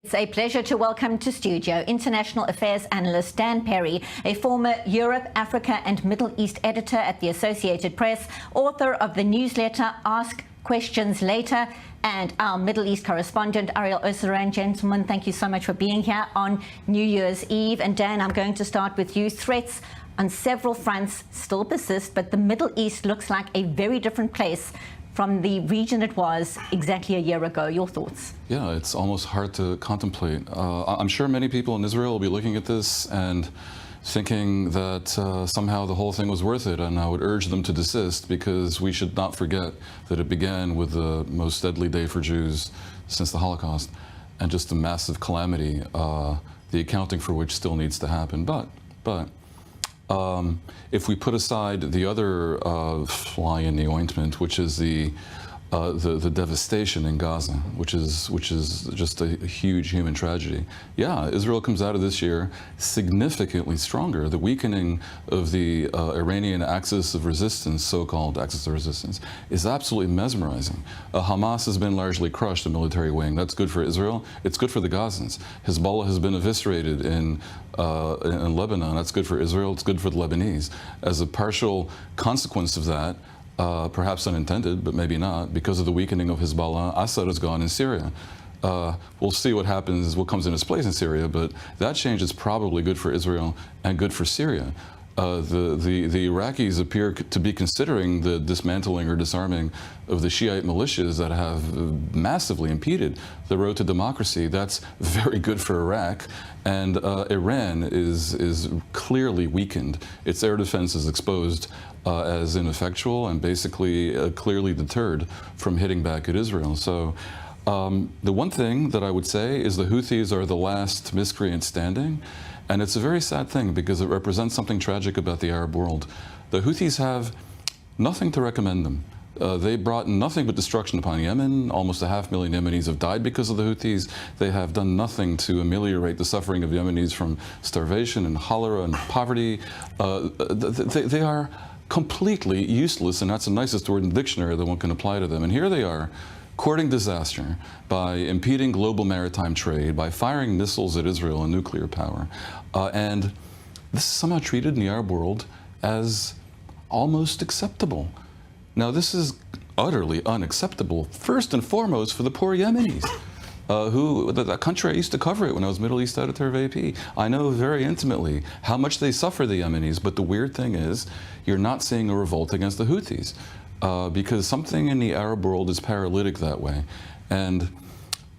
It's a pleasure to welcome to studio International Affairs Analyst Dan Perry, a former Europe, Africa and Middle East editor at the Associated Press, author of the newsletter Ask Questions Later, and our Middle East correspondent, Ariel Oseran. Gentlemen, thank you so much for being here on New Year's Eve. And Dan, I'm going to start with you. Threats on several fronts still persist, but the Middle East looks like a very different place from the region it was exactly a year ago. Your thoughts? Yeah, it's almost hard to contemplate. I'm sure many people in Israel will be looking at this and thinking that somehow the whole thing was worth it, and I would urge them to desist, because we should not forget that it began with the most deadly day for Jews since the Holocaust, and just a massive calamity, the accounting for which still needs to happen. But if we put aside the other fly in the ointment, which is the devastation in Gaza, which is just a huge human tragedy. Yeah, Israel comes out of this year significantly stronger. The weakening of the Iranian axis of resistance, so-called axis of resistance, is absolutely mesmerizing. Hamas has been largely crushed, the military wing. That's good for Israel. It's good for the Gazans. Hezbollah has been eviscerated in Lebanon. That's good for Israel. It's good for the Lebanese. As a partial consequence of that, perhaps unintended, but maybe not, because of the weakening of Hezbollah, Assad is gone in Syria. We'll see what happens, what comes in its place in Syria, but that change is probably good for Israel and good for Syria. The Iraqis appear to be considering the dismantling or disarming of the Shiite militias that have massively impeded the road to democracy. That's very good for Iraq. And Iran is clearly weakened. Its air defense is exposed as ineffectual and basically clearly deterred from hitting back at Israel. So the one thing that I would say is the Houthis are the last miscreant standing. And it's a very sad thing, because it represents something tragic about the Arab world. The Houthis have nothing to recommend them. They brought nothing but destruction upon Yemen. Almost 500,000 Yemenis have died because of the Houthis. They have done nothing to ameliorate the suffering of Yemenis from starvation and cholera and poverty. They are completely useless, and that's the nicest word in the dictionary that one can apply to them. And here they are, courting disaster by impeding global maritime trade, by firing missiles at Israel and nuclear power. And this is somehow treated in the Arab world as almost acceptable. Now, this is utterly unacceptable, first and foremost for the poor Yemenis, that country, I used to cover it when I was Middle East editor of AP. I know very intimately how much they suffer, the Yemenis, but the weird thing is you're not seeing a revolt against the Houthis. Because something in the Arab world is paralytic that way. And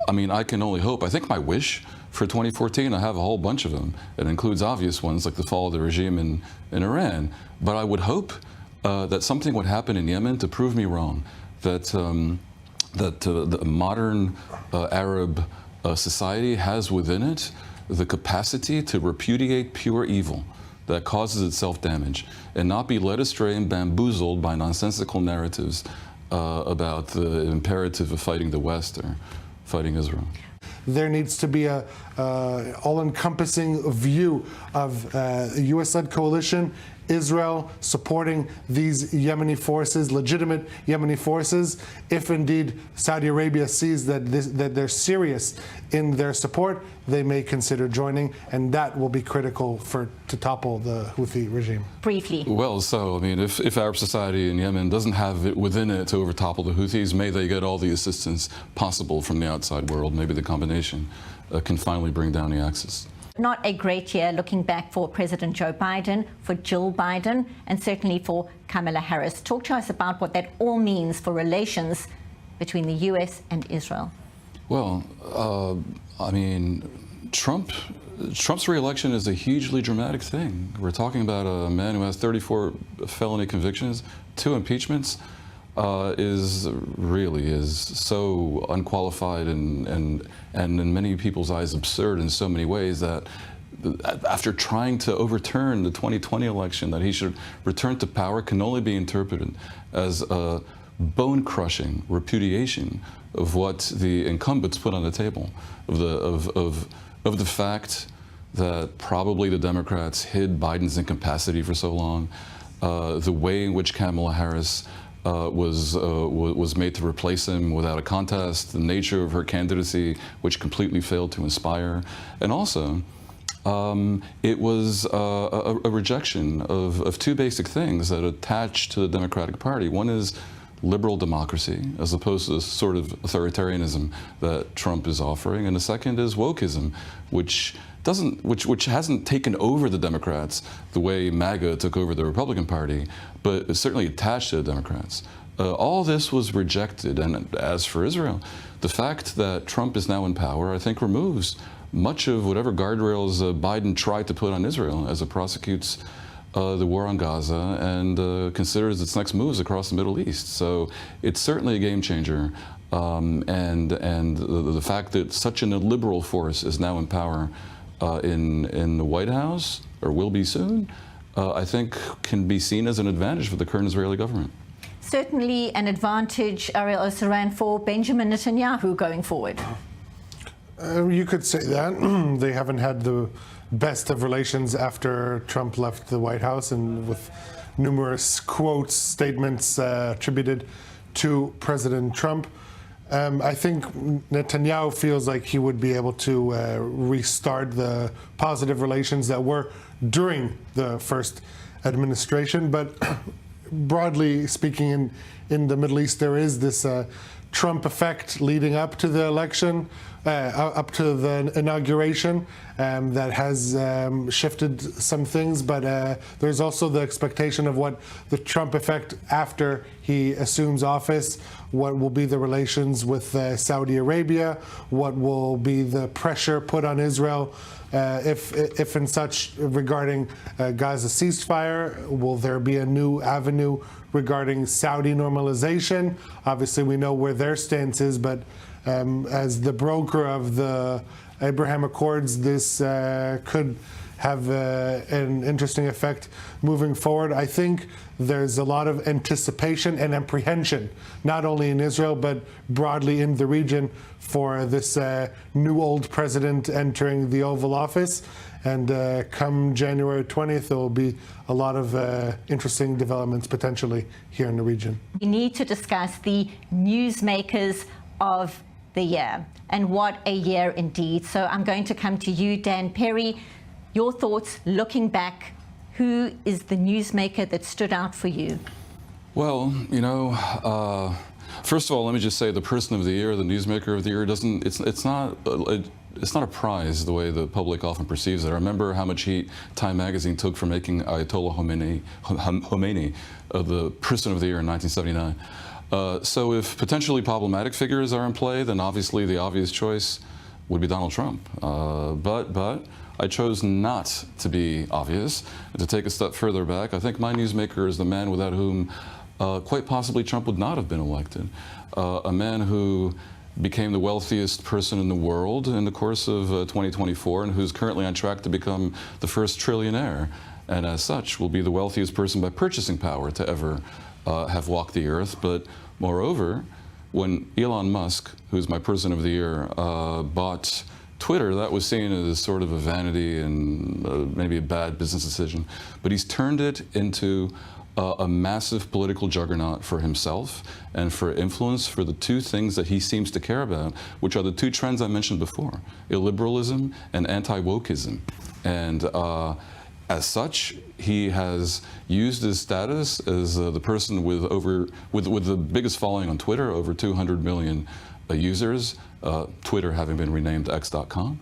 I mean, I can only hope. I think my wish for 2014, I have a whole bunch of them. It includes obvious ones like the fall of the regime in Iran. But I would hope that something would happen in Yemen to prove me wrong, that the modern Arab society has within it the capacity to repudiate pure evil that causes itself damage, and not be led astray and bamboozled by nonsensical narratives about the imperative of fighting the West or fighting Israel. There needs to be a all-encompassing view of a U.S.-led coalition, Israel supporting these Yemeni forces, legitimate Yemeni forces. If indeed Saudi Arabia sees that they're serious in their support, they may consider joining, and that will be critical to topple the Houthi regime. Briefly. Well, so, I mean, if Arab society in Yemen doesn't have it within it to overtopple the Houthis, may they get all the assistance possible from the outside world. Maybe the combination can finally bring down the axis. Not a great year looking back for President Joe Biden, for Jill Biden, and certainly for Kamala Harris. Talk to us about what that all means for relations between the U.S. and Israel. Well, I mean, Trump's re-election is a hugely dramatic thing. We're talking about a man who has 34 felony convictions, 2 impeachments, is so unqualified and in many people's eyes absurd in so many ways that after trying to overturn the 2020 election, that he should return to power can only be interpreted as a bone-crushing repudiation of what the incumbents put on the table, of the fact that probably the Democrats hid Biden's incapacity for so long, the way in which Kamala Harris was made to replace him without a contest, the nature of her candidacy, which completely failed to inspire, and also it was a rejection of two basic things that attach to the Democratic Party. One is liberal democracy, as opposed to the sort of authoritarianism that Trump is offering, and the second is wokeism, which hasn't taken over the Democrats the way MAGA took over the Republican Party, but is certainly attached to the Democrats. All this was rejected, and as for Israel, the fact that Trump is now in power, I think, removes much of whatever guardrails Biden tried to put on Israel as it prosecutes the war on Gaza and considers its next moves across the Middle East. So it's certainly a game changer. And the fact that such an illiberal force is now in power in the White House, or will be soon, I think can be seen as an advantage for the current Israeli government. Certainly an advantage, Ariel Osaran, for Benjamin Netanyahu going forward. You could say that. They haven't had the best of relations after Trump left the White House, and with numerous quotes, statements attributed to President Trump. I think Netanyahu feels like he would be able to restart the positive relations that were during the first administration. But broadly speaking, in the Middle East, there is this Trump effect leading up to the election, up to the inauguration, that has shifted some things. But there's also the expectation of what the Trump effect after he assumes office. What will be the relations with Saudi Arabia? What will be the pressure put on Israel, if and such, regarding Gaza ceasefire? Will there be a new avenue regarding Saudi normalization? Obviously, we know where their stance is, but as the broker of the Abraham Accords, this could have an interesting effect moving forward. I think there's a lot of anticipation and apprehension, not only in Israel, but broadly in the region, for this new old president entering the Oval Office. And come January 20th, there will be a lot of interesting developments potentially here in the region. We need to discuss the newsmakers of the year, and what a year indeed. So I'm going to come to you, Dan Perry. Your thoughts looking back. Who is the newsmaker that stood out for you? Well, you know, first of all, let me just say the person of the year, the newsmaker of the year, it's not a prize the way the public often perceives it. I remember how much heat Time magazine took for making Ayatollah Khomeini the person of the year in 1979. So if potentially problematic figures are in play, then obviously the obvious choice would be Donald Trump. But I chose not to be obvious. And to take a step further back, I think my newsmaker is the man without whom quite possibly Trump would not have been elected. A man who became the wealthiest person in the world in the course of 2024, and who's currently on track to become the first trillionaire, and as such will be the wealthiest person by purchasing power to ever have walked the earth. But moreover, when Elon Musk, who's my person of the year, bought Twitter, that was seen as sort of a vanity and maybe a bad business decision. But he's turned it into a massive political juggernaut for himself and for influence, for the two things that he seems to care about, which are the two trends I mentioned before: illiberalism and anti-wokeism. And as such, he has used his status as the person with the biggest following on Twitter, over 200 million users, Twitter having been renamed X.com,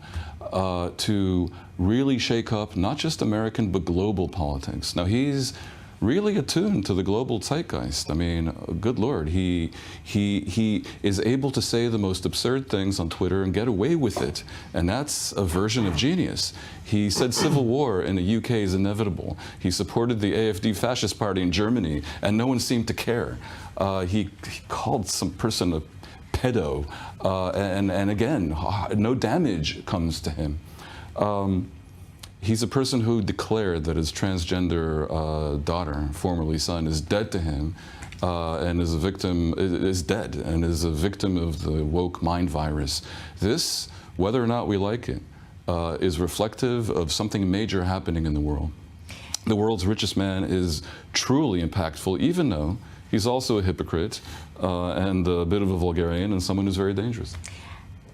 to really shake up not just American but global politics. Now, he's really attuned to the global zeitgeist. I mean, good Lord, he is able to say the most absurd things on Twitter and get away with it, and that's a version of genius. He said civil war in the UK is inevitable. He supported the AfD fascist party in Germany, and no one seemed to care. He called some person a pedo, and again, no damage comes to him. He's a person who declared that his transgender daughter, formerly son, is dead to him, and is a victim, is dead, and is a victim of the woke mind virus. This, whether or not we like it, is reflective of something major happening in the world. The world's richest man is truly impactful, even though he's also a hypocrite and a bit of a vulgarian and someone who's very dangerous.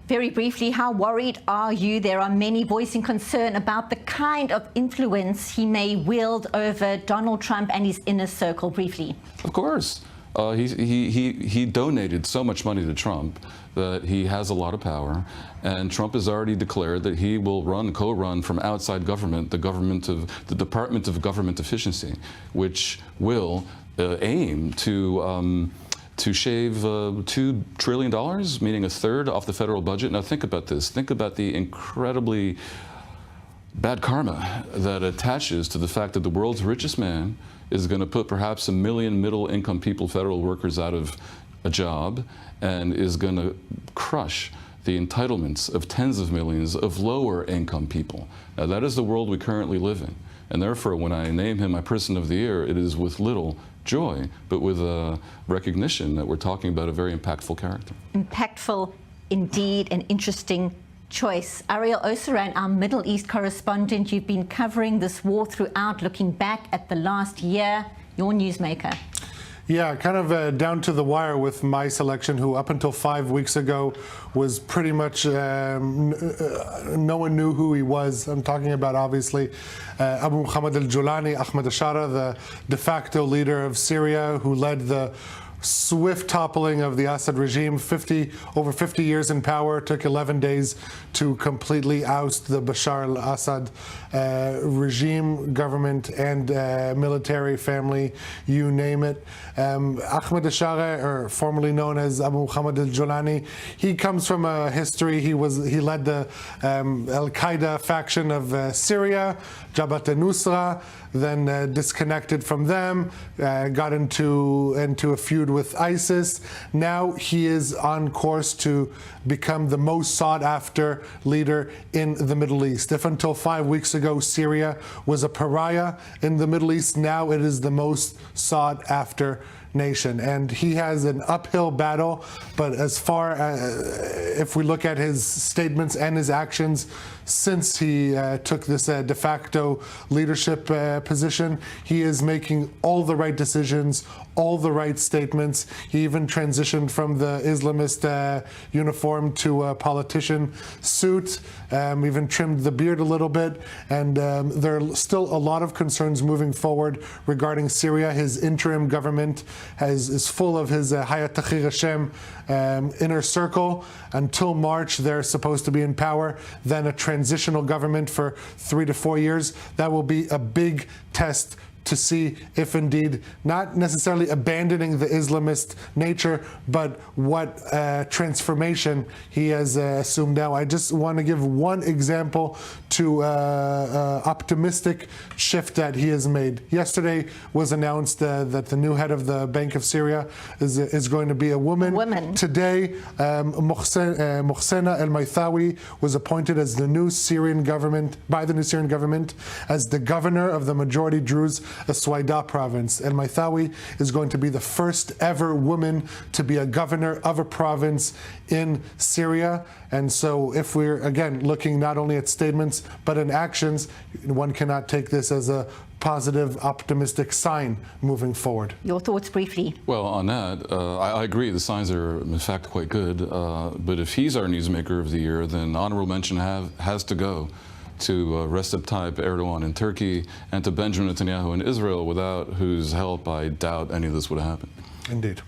Very briefly, how worried are you? There are many voicing concern about the kind of influence he may wield over Donald Trump and his inner circle. Briefly. Of course. He donated so much money to Trump that he has a lot of power, and Trump has already declared that he will co-run from outside government, the Department of Government Efficiency, which will aim to shave $2 trillion, meaning a third, off the federal budget. Now think about this. Think about the incredibly bad karma that attaches to the fact that the world's richest man is going to put perhaps 1 million middle-income people, federal workers, out of a job, and is going to crush the entitlements of tens of millions of lower-income people. Now that is the world we currently live in. And therefore, when I name him my Person of the Year, it is with little joy, but with a recognition that we're talking about a very impactful character. Impactful indeed, an interesting choice. Ariel Oseran, our Middle East correspondent, you've been covering this war throughout, looking back at the last year, your newsmaker. Yeah, kind of down to the wire with my selection, who up until 5 weeks ago was pretty much, no one knew who he was. I'm talking about, obviously, Abu Muhammad al-Julani, Ahmed al-Shara, the de facto leader of Syria, who led the swift toppling of the Assad regime. Over 50 years in power, took 11 days to completely oust the Bashar al-Assad regime, government, and military family, you name it. Ahmed al-Shara, or formerly known as Abu Muhammad al-Julani, he comes from a history. He led the Al-Qaeda faction of Syria, Jabhat al-Nusra, then disconnected from them, got into a feud with ISIS. Now he is on course to become the most sought-after leader in the Middle East. If until 5 weeks ago Syria was a pariah in the Middle East, now it is the most sought-after nation, and he has an uphill battle. But as far as, if we look at his statements and his actions since he took this de facto leadership position, he is making all the right decisions, all the right statements. He even transitioned from the Islamist uniform to a politician suit, even trimmed the beard a little bit, and there are still a lot of concerns moving forward regarding Syria. His interim government is full of his Hayat Tahrir Hashem inner circle. Until March, they're supposed to be in power. Then a transitional government for 3 to 4 years. That will be a big test to see if indeed, not necessarily abandoning the Islamist nature, but what transformation he has assumed now. I just want to give one example to optimistic shift that he has made. Yesterday was announced that the new head of the Bank of Syria is going to be a woman. Today, Mohsena El-Maithawi was appointed as the new Syrian government, by the new Syrian government, as the governor of the majority Druze Aswaida province. El-Maithawi is going to be the first ever woman to be a governor of a province in Syria. And so if we're, again, looking not only at statements, but in actions, one cannot take this as a positive, optimistic sign moving forward. Your thoughts briefly. Well, on that, I agree. The signs are, in fact, quite good. But if he's our newsmaker of the year, then honorable mention has to go to Recep Tayyip Erdogan in Turkey and to Benjamin Netanyahu in Israel, without whose help I doubt any of this would have happened. Indeed.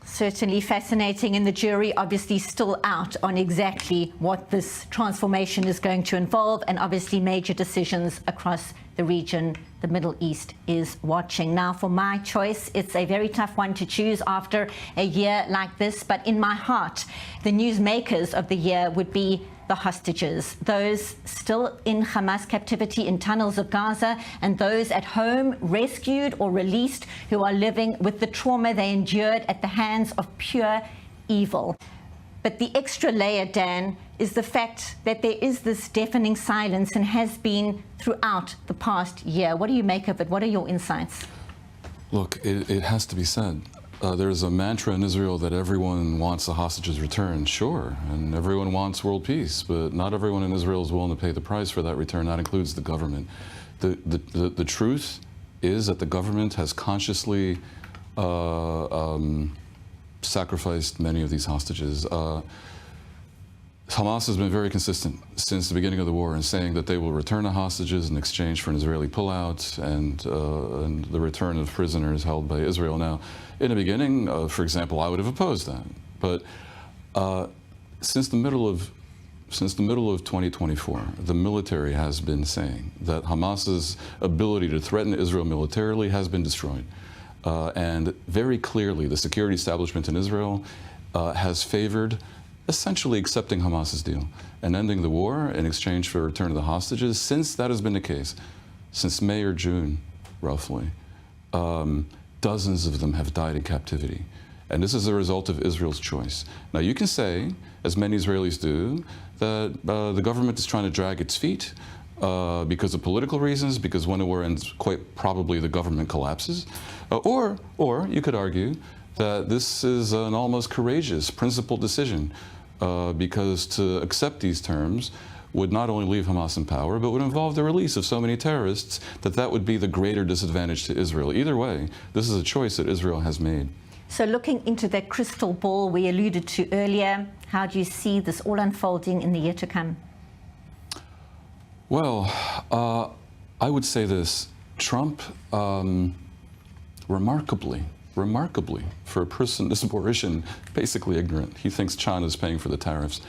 Certainly fascinating, and the jury obviously still out on exactly what this transformation is going to involve, and obviously major decisions across the region. The Middle East is watching. Now, for my choice, it's a very tough one to choose after a year like this, but in my heart, the newsmakers of the year would be the hostages, those still in Hamas captivity in tunnels of Gaza, and those at home rescued or released who are living with the trauma they endured at the hands of pure evil. But the extra layer, Dan, is the fact that there is this deafening silence, and has been throughout the past year. What do you make of it? What are your insights? Look, it has to be said. There's a mantra in Israel that everyone wants the hostages returned, sure, and everyone wants world peace, but not everyone in Israel is willing to pay the price for that return. That includes the government. The truth is that the government has consciously sacrificed many of these hostages. Hamas has been very consistent since the beginning of the war in saying that they will return the hostages in exchange for an Israeli pullout and the return of prisoners held by Israel. Now, in the beginning, for example, I would have opposed that. But since the middle of 2024, the military has been saying that Hamas's ability to threaten Israel militarily has been destroyed. And very clearly, the security establishment in Israel has favored essentially accepting Hamas's deal and ending the war in exchange for a return of the hostages. Since that has been the case, since May or June, roughly, dozens of them have died in captivity. And this is a result of Israel's choice. Now, you can say, as many Israelis do, that the government is trying to drag its feet because of political reasons, because when the war ends, quite probably the government collapses. Or you could argue that this is an almost courageous, principled decision, because to accept these terms would not only leave Hamas in power, but would involve the release of so many terrorists that would be the greater disadvantage to Israel. Either way, this is a choice that Israel has made. So looking into that crystal ball we alluded to earlier, how do you see this all unfolding in the year to come? Well, I would say this. Trump, remarkably, for a person this boorish and basically ignorant, he thinks China's paying for the tariffs,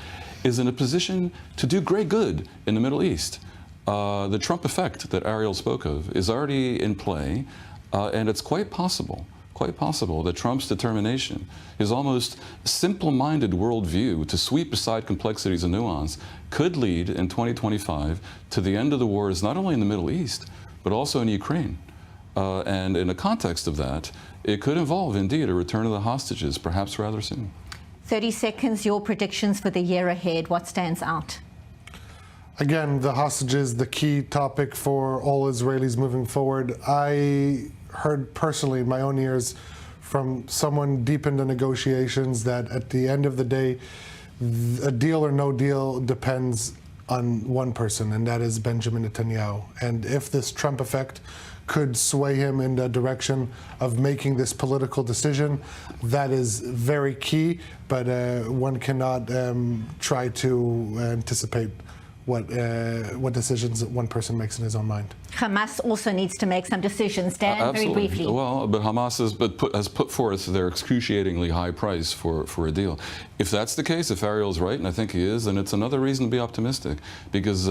is in a position to do great good in the Middle East. The Trump effect that Ariel spoke of is already in play, and it's quite possible that Trump's determination, his almost simple-minded worldview to sweep aside complexities and nuance, could lead in 2025 to the end of the wars not only in the Middle East, but also in Ukraine. And in the context of that, it could involve, indeed, a return of the hostages, perhaps rather soon. 30 seconds, your predictions for the year ahead. What stands out? Again, the hostages, the key topic for all Israelis moving forward. I heard personally in my own ears from someone deep in the negotiations that at the end of the day, a deal or no deal depends on one person, and that is Benjamin Netanyahu. And if this Trump effect could sway him in the direction of making this political decision, that is very key, but one cannot try to anticipate what decisions one person makes in his own mind. Hamas also needs to make some decisions. Dan, very briefly. Well, but Hamas has put forth their excruciatingly high price for a deal. If that's the case, if Ariel's right, and I think he is, then it's another reason to be optimistic, because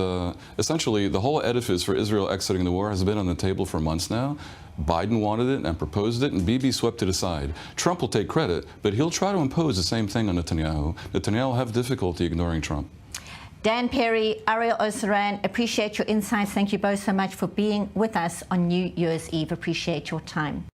essentially the whole edifice for Israel exiting the war has been on the table for months now. Biden wanted it and proposed it, and Bibi swept it aside. Trump will take credit, but he'll try to impose the same thing on Netanyahu. Netanyahu will have difficulty ignoring Trump. Dan Perry, Ariel Osaran, appreciate your insights. Thank you both so much for being with us on New Year's Eve. Appreciate your time.